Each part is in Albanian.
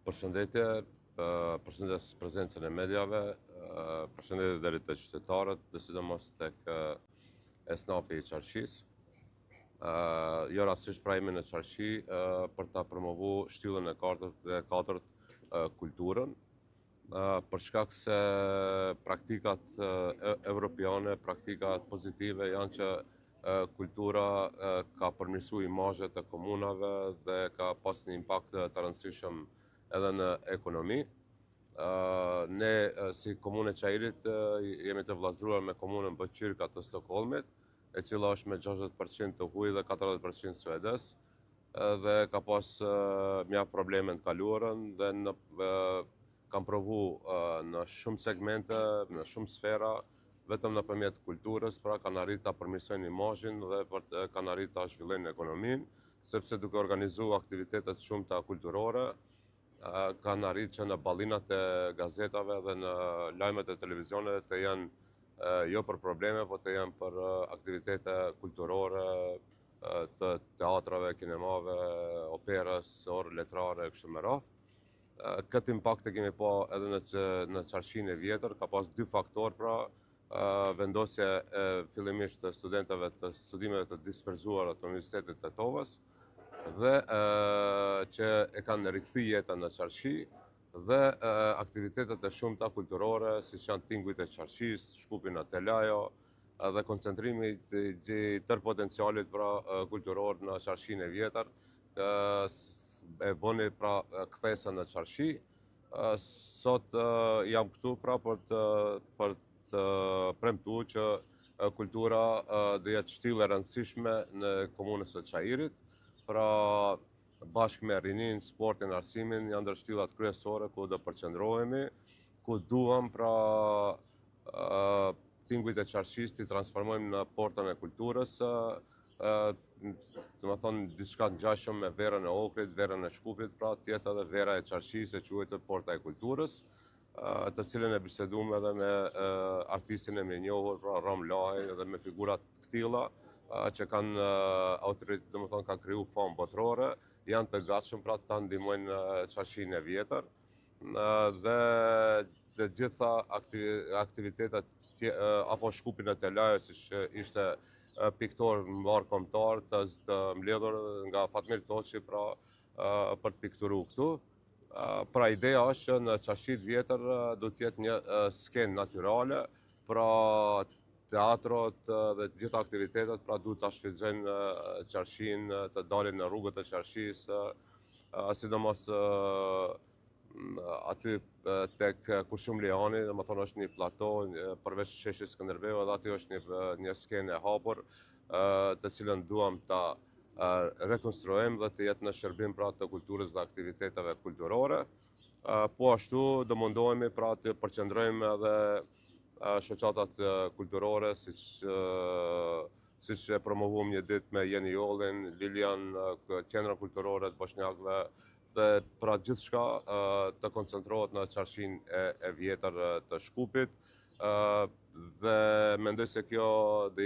Përshëndetje, përshëndes prezencën e mediave, përshëndetje deri të qytetarët, dhe sidomos tek esnafi i Qarqisë. Jo rastisht pra jemi në Qarqi për ta promovu shtyllën e katërt kulturën, për shkak se praktikat evropiane, praktikat pozitive janë që kultura ka përmirësuar imazhet e komunave dhe ka pas një impakt të rëndësishëm edhe në ekonomi. Ne si komunë e Çajirit jemi të vllazëruar me komunën Boqyrka të Stockholmit, e cila është me 60% të huaj dhe 40% suedes, dhe ka pas mjaft probleme të kaluarën dhe kam provu në shumë segmente, në shumë sfera, vetëm nëpërmjet kulturës, pra kanë arritur ta përmirësojnë imazhin dhe kanë arritur ta zhvillojnë ekonominë, sepse duke organizuar aktivitete shumëta kulturore, kanë arritur që në ballinat e gazetave dhe në lajmet e televizioneve të janë jo për probleme, po të janë për aktivitete kulturore, të teatrave, kinemave, operës, orë letrare, kështu me radhë. Këtë impakt e kemi pa edhe në Qarqinë e vjetër, ka pas dy faktor, pra vendosje fillimisht të studentëve të studimeve të disperzuara të Universitetit të Tetovës, dhe që e kanë rikthyer jetën në Qarqi, dhe aktivitetet e shumta kulturore, siç janë tingujt e Qarqisë, Shkupi në Telajo, dhe koncentrimi i tërë potencialit pra kulturor në Qarqinë e vjetër, e bëni pra kthesën në Qarqi. Sot jam këtu pra për të premtuar që kultura do jetë shtyllë e rëndësishme në komunën e Çajirit. Pra bashkë me rinin, sportin, arsimin, janë ndër shtyllat kryesore ku do përqendrohemi, ku duam pra tingujt e Qarqisë t'i transformojmë në portën e kulturës, do të thonë diçka ngjashme me verën e Ohrit, verën e Shkupit, pra tjetë edhe vera e Qarqisë, e quajtur porta e kulturës, të cilën e biseduam edhe me artistin e mirënjohur, pra Ram Lahej, edhe me figurat këtilla që kanë autoritet, do të thonë kanë kriju famë botërore, janë të gatshëm pra ta ndihmojnë Qarqinë e vjetër, dhe të gjitha aktivitetet apo Shkupin e Telajës, siç ishte piktor mbar kombëtar të mbledhur nga Fatmir Toçi pra për të pikturuar këtu. Pra ideja është që në Qarqinë të vjetër do të jetë një skenë natyrale, pra teatrot dhe të gjitha aktivitetet pra duhet ta shfrytëzojnë Qarqinë, të dalin në rrugët e Qarqisë, sidomos aty tek Kurshum Lehani, domethënë është një plato përveç sheshit Skënderbeu, edhe aty është një skenë e hapur, të cilën duam ta rekonstruojmë dhe të jetë në shërbim pra të kulturës dhe aktiviteteve kulturore. Po ashtu do mundohemi pra të përqendrojmë edhe shoqatat kulturore, siç e promovuam një ditë me Jeni Jollin, Lilian, qendra kulturore të bosnjakëve, dhe pra gjithçka të koncentrohet në Qarqinë e vjetër të Shkupit, dhe mendoj se kjo do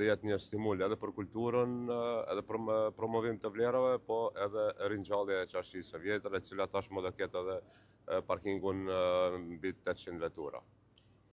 jetë një stimul edhe për kulturën, edhe për promovim të vlerave, po edhe ringjallje e Qarqisë së vjetër, e cila tashmë do ketë edhe parkingun mbi 800 vetura.